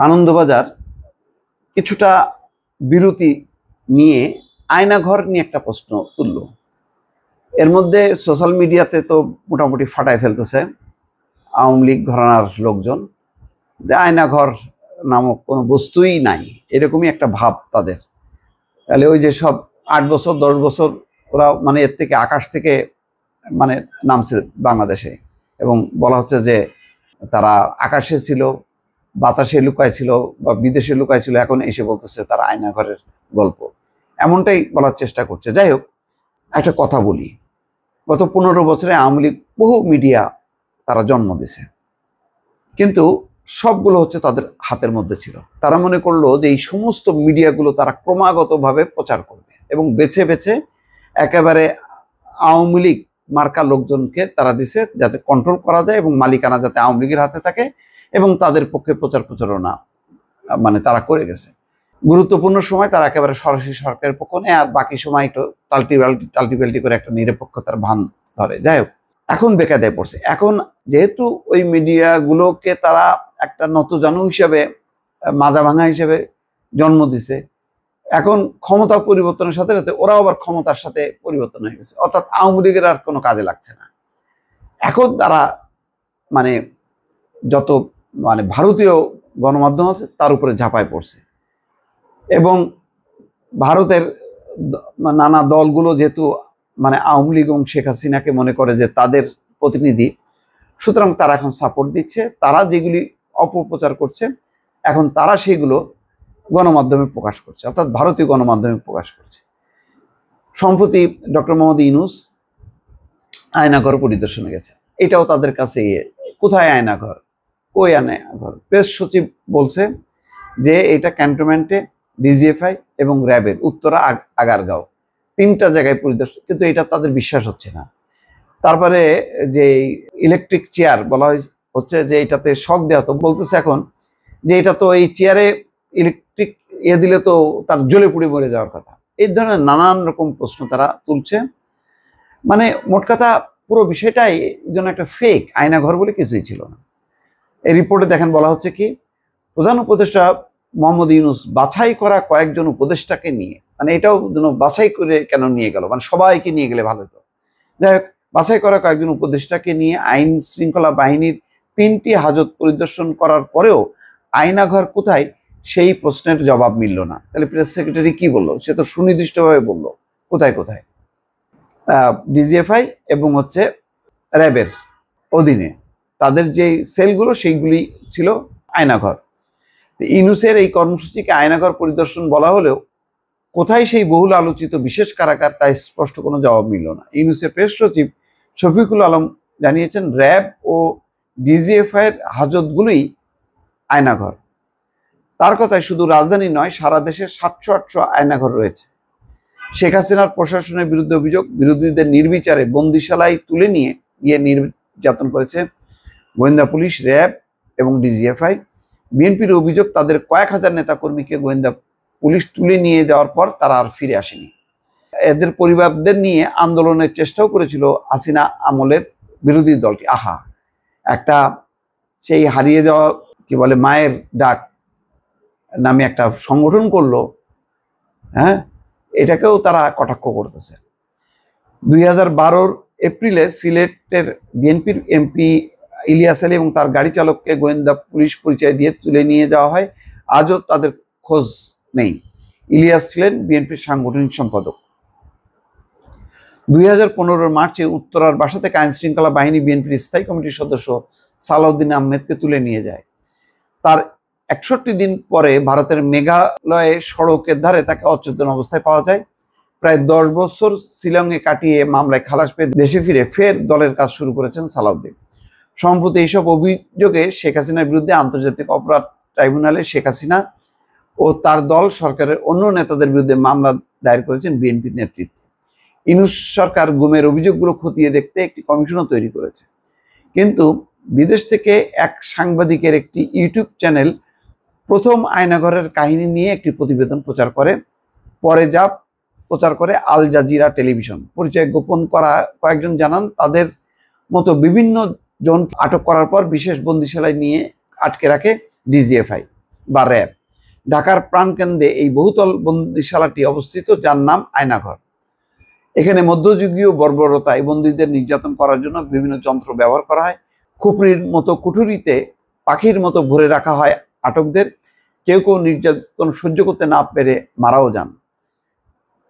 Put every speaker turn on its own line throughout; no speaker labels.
আনন্দবাজার কিছুটা বিরতি নিয়ে আয়নাঘর নিয়ে একটা প্রশ্ন তুলল। এর মধ্যে সোশ্যাল মিডিয়াতে তো মোটামুটি ফাটায় ফেলতেছে আওয়ামী লীগ ঘরানার লোকজন যে আয়নাঘর নামক কোনো বস্তুই নাই, এরকমই একটা ভাব তাদের। তাহলে ওই যে সব 8 বছর 10 বছর ওরা মানে এর থেকে আকাশ থেকে মানে নামছে বাংলাদেশে, এবং বলা হচ্ছে যে তারা আকাশে ছিল, বাতাসে লুকায় ছিল বা বিদেশে লুকায় ছিল, এখন এসে বলতেছে তারা আয়নাঘরের গল্প, এমনটাই বলার চেষ্টা করছে। যাই হোক, একটা কথা বলি, গত 15 বছরে আওয়ামী লীগ বহু মিডিয়া তারা জন্ম দিছে, কিন্তু সবগুলো হচ্ছে তাদের হাতের মধ্যে ছিল। তারা মনে করলো যে এই সমস্ত মিডিয়াগুলো তারা ক্রমাগতভাবে প্রচার করবে এবং বেছে বেছে একেবারে আওয়ামী লীগ মার্কা লোকজনকে তারা দিছে যাতে কন্ট্রোল করা যায় এবং মালিকানা যাতে আওয়ামী লীগের হাতে থাকে, এবং তাদের পক্ষে প্রচার প্রচারণা মানে তারা করে গেছে। গুরুত্বপূর্ণ সময় তারা একেবারে সরাসরি সরকারের পক্ষ নেয়, আর বাকি সময় একটু টাল্টিপাল্টি করে একটা নিরপেক্ষতার ভান ধরে। যাই হোক, এখন বেকায়দায় পড়ছে। এখন যেহেতু ওই মিডিয়াগুলোকে তারা একটা নতজানু হিসেবে, মাজা ভাঙা হিসেবে জন্ম দিছে, এখন ক্ষমতা পরিবর্তনের সাথে সাথে ওরাও আবার ক্ষমতার সাথে পরিবর্তন হয়ে গেছে, অর্থাৎ আওয়ামী লীগের আর কোনো কাজে লাগছে না। এখন তারা মানে যত মানে ভারতীয় গণমাধ্যম আছে তার উপরে ঝাঁপায় পড়ছে, এবং ভারতের নানা দলগুলো যেহেতু মানে আওয়ামী লীগ এবং শেখ হাসিনাকে মনে করে যে তাদের প্রতিনিধি, সুতরাং তারা এখন সাপোর্ট দিচ্ছে। তারা যেগুলি অপপ্রচার করছে এখন তারা সেগুলো গণমাধ্যমে প্রকাশ করছে, অর্থাৎ ভারতীয় গণমাধ্যমে প্রকাশ করছে। সম্প্রতি ডক্টর মোহাম্মদ ইউনূস আয়নাঘর পরিদর্শনে গেছে, এটাও তাদের কাছে কোথায় আয়নাঘর, কই আয়নাঘর? প্রেস সচিব বলছে যে এটা ক্যান্টনমেন্টে ডিজিএফআই এবং র্যাবের উত্তরা আগারগাঁও 3টা জায়গায় পরিদর্শন, কিন্তু এটা তাদের বিশ্বাস হচ্ছে না। তারপরে যে ইলেকট্রিক চেয়ার বলা হচ্ছে যে এটাতে শক দেওয়া, তো বলতেছে এখন যে এটা তো এই চেয়ারে ইলেকট্রিক দিলে তো তার জ্বলে পুড়ে মরে যাওয়ার কথা। এই ধরনের নানান রকম প্রশ্ন তারা তুলছে। মানে মোট কথা পুরো বিষয়টাই যেন একটা ফেক, আয়নাঘর বলে কিছুই ছিল না। এই রিপোর্টে দেখেন বলা হচ্ছে কি, প্রধান উপদেষ্টা মোহাম্মদ ইউনূস বাছাই করা কয়েকজন উপদেষ্টাকে নিয়ে, মানে এটাও যেন বাছাই করে কেন নিয়ে গেল, মানে সবাইকে নিয়ে গেলে ভালো হতো। যাই হোক, বাছাই করা কয়েকজন উপদেষ্টাকে নিয়ে আইন শৃঙ্খলা বাহিনীর 3টি হাজত পরিদর্শন করার পরেও আয়নাঘর কোথায় সেই প্রশ্নের জবাব মিলল না। তাহলে প্রেস সেক্রেটারি কি বললো? সে তো সুনির্দিষ্টভাবে বললো কোথায় কোথায় ডিজিএফআই এবং হচ্ছে র্যাবের অধীনে তাদের যে সেলগুলো সেইগুলি ছিল আয়নাঘর। ইউনূসের এই কর্মসূচিকে আয়নাঘর পরিদর্শন বলা হলেও কোথায় সেই বহুল আলোচিত বিশেষ কারাগার তা স্পষ্ট কোনো জবাব মিলল না। ইউনূসের প্রেস সচিব শফিকুল আলম জানিয়েছেন র্যাব ও ডিজিএফআই এর হাজতগুলোই আয়নাঘর। তার কথায় শুধু রাজধানী নয়, সারা দেশে 700-800 আয়নাঘর রয়েছে। শেখ হাসিনার প্রশাসনের বিরুদ্ধে অভিযোগ, বিরোধীদের নির্বিচারে বন্দিশালায় তুলে নিয়ে গিয়ে নির্যাতন করেছে গোয়েন্দা পুলিশ, র্যাব এবং ডিজিএফআই। বিএনপির অভিযোগ তাদের কয়েক হাজার নেতাকর্মীকে গোয়েন্দা পুলিশ তুলে নিয়ে যাওয়ার পর তারা আর ফিরে আসেনি। এদের পরিবারদের নিয়ে আন্দোলনের চেষ্টাও করেছিল হাসিনা আমলের বিরোধী দলটি। আহা, একটা সেই হারিয়ে যাওয়া কি বলে মায়ের ডাক নামে একটা সংগঠন করলো, হ্যাঁ, এটাকেও তারা কটাক্ষ করতেছে। 2012 এপ্রিলে সিলেটের বিএনপির এমপি ইলিয়াস আলী এবং তার গাড়ি চালককে গোয়েন্দা পুলিশ পরিচয় দিয়ে তুলে নিয়ে যাওয়া হয়, আজও তাদের খোঁজ নেই। ইলিয়াস ছিলেন বিএনপির সাংগঠনিক সম্পাদক। 2015 মার্চে উত্তরার বাসা থেকে আইন শৃঙ্খলা বাহিনী বিএনপির স্থায়ী কমিটির সদস্য সালাউদ্দিন আহমেদকে তুলে নিয়ে যায়। তার 61 দিন পরে ভারতের মেঘালয়ে সড়কের ধারে তাকে অচেতন অবস্থায় পাওয়া যায়। প্রায় 10 বছর শিলংয়ে কাটিয়ে মামলায় খালাস পেয়ে দেশে ফিরে ফের দলের কাজ শুরু করেছেন সালাউদ্দিন। সম্প্রতি এইসব অভিযোগে শেখ হাসিনার বিরুদ্ধে আন্তর্জাতিক অপরাধ ট্রাইব্যুনালে শেখ হাসিনা ও তার দল সরকারের অন্য নেতাদের বিরুদ্ধে মামলা দায়ের করেছেন বিএনপির নেতৃত্বে। ইউনূস সরকার গুমের অভিযোগগুলো খতিয়ে দেখতে একটি কমিশনও তৈরি করেছে, কিন্তু বিদেশ থেকে এক সাংবাদিকের একটি ইউটিউব চ্যানেল প্রথম আয়নাঘরের কাহিনী নিয়ে একটি প্রতিবেদন প্রচার করে। পরে যা প্রচার করে আল জাজিরা টেলিভিশন। পরিচয় গোপন করা কয়েকজন জানান তাদের মতো বিভিন্ন জন আটক করার পর বিশেষ বন্দিশালায় নিয়ে আটকে রাখে ডিজিএফআই। বা র্যাব। ঢাকার প্রাণকেন্দ্রে এই বহুতল বন্দিশালাটি অবস্থিত, যার নাম আয়নাঘর। এখানে মধ্যযুগীয় বর্বরতায় বন্দীদের নির্যাতন করার জন্য বিভিন্ন যন্ত্র ব্যবহার করা হয়। খুপড়ির মতো কুঠুরিতে পাখির মতো ভরে রাখা হয় আটকদের। কেউ কেউ নির্যাতন সহ্য করতে না পেরে মারাও যান।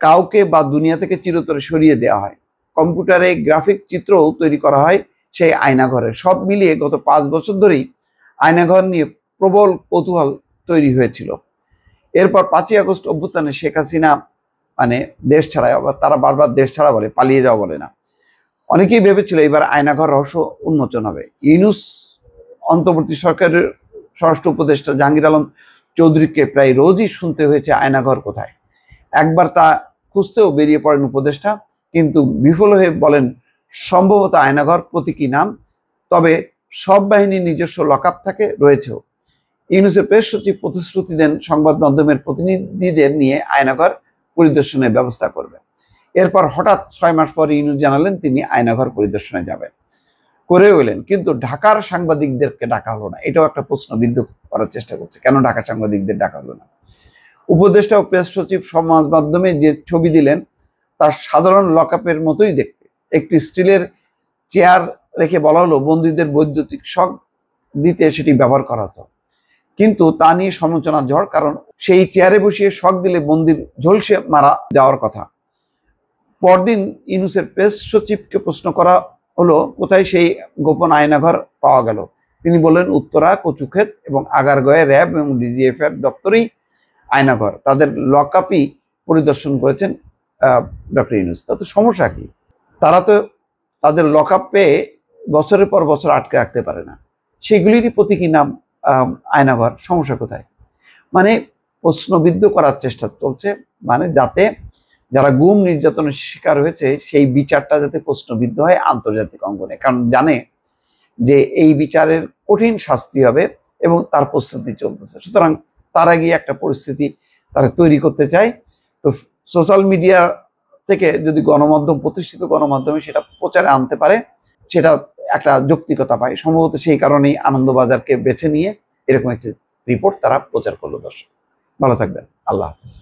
কাউকে বা দুনিয়া থেকে চিরতরে সরিয়ে দেওয়া হয়। কম্পিউটারে গ্রাফিক চিত্রও তৈরি করা হয় সেই আয়নাঘরে। সব মিলিয়ে গত 5 বছর ধরেই আয়নাঘর নিয়ে প্রবল কৌতূহল তৈরি হয়েছিল। এরপর 5ই আগস্ট অভ্যুত্থানে শেখ হাসিনা দেশ ছাড়ায়, আবার তারা বারবার দেশ ছাড়া বলে, পালিয়ে যাওয়া বলে না। অনেকেই ভেবেছিল এবার আয়নাঘর রহস্য উন্মোচন হবে। ইউনূস অন্তর্বর্তী সরকারের স্বরাষ্ট্র উপদেষ্টা জাহাঙ্গীর আলম চৌধুরীকে প্রায় রোজই শুনতে হয়েছে আয়নাঘর কোথায়। একবার তা খুঁজতেও বেরিয়ে পড়েন উপদেষ্টা, কিন্তু বিফল হয়ে বলেন সম্ভবত আয়নাঘর প্রতীকী নাম, তবে সব বাহিনীর নিজস্ব লকআপ থাকে, রয়েছেও। ইউনূসের প্রেস সচিব প্রতিশ্রুতি দেন সংবাদ মাধ্যমের প্রতিনিধিদের নিয়ে আয়নাঘর পরিদর্শনের ব্যবস্থা করবেন। এরপর হঠাৎ 6 মাস পরে ইউনূস জানালেন তিনি আয়নাঘর পরিদর্শনে যাবেন, করেও এলেন, কিন্তু ঢাকার সাংবাদিকদেরকে ডাকা হলো না। এটাও একটা প্রশ্নবিদ্ধ করার চেষ্টা করছে, কেন ঢাকার সাংবাদিকদের ডাকা হলো না। উপদেষ্টা ও প্রেস সচিব সমাজ মাধ্যমে যে ছবি দিলেন তার সাধারণ লকআপের মতোই দেখতে। একটি স্টিলের চেয়ার রেখে বলা হলো বন্দীদের বৈদ্যুতিক শক দিতে সেটি ব্যবহার করা হতো, কিন্তু তা নিয়ে সমালোচনার ঝড়, কারণ সেই চেয়ারে বসিয়ে শক দিলে বন্দির ঝলসে মারা যাওয়ার কথা। পরদিন ইউনূসের প্রেস সচিবকে প্রশ্ন করা হলো কোথায় সেই গোপন আয়নাঘর পাওয়া গেল। তিনি বললেন উত্তরা, কচুক্ষেত এবং আগারগাঁওয়ে র্যাব এবং ডিজিএফ এর দপ্তরেই আয়নাঘর। তাদের লকআপই পরিদর্শন করেছেন ডক্টর ইউনূস। তাতে সমস্যা কি? তারা তো তাদের লকআপ পেয়ে বছরের পর বছর আটকে রাখতে পারে না, সেগুলিরই প্রতীকী নাম আয়নাঘর। সমস্যা কোথায়? প্রশ্নবিদ্ধ করার চেষ্টা চলছে, যাতে যারা গুম নির্যাতনের শিকার হয়েছে সেই বিচারটা যাতে প্রশ্নবিদ্ধ হয় আন্তর্জাতিক অঙ্গনে, কারণ জানে যে এই বিচারের কঠিন শাস্তি হবে এবং তার প্রস্তুতি চলতেছে। সুতরাং তারা গিয়ে একটা পরিস্থিতি তারা তৈরি করতে চায়। তো সোশ্যাল মিডিয়া থেকে যদি গণমাধ্যম, প্রতিষ্ঠিত গণমাধ্যমে সেটা প্রচারে আনতে পারে, সেটা একটা যৌক্তিকতা পায়। সম্ভবত সেই কারণেই আনন্দবাজারকে বেছে নিয়ে এরকম একটি রিপোর্ট তারা প্রচার করলো। দর্শক ভালো থাকবেন, আল্লাহ হাফেজ।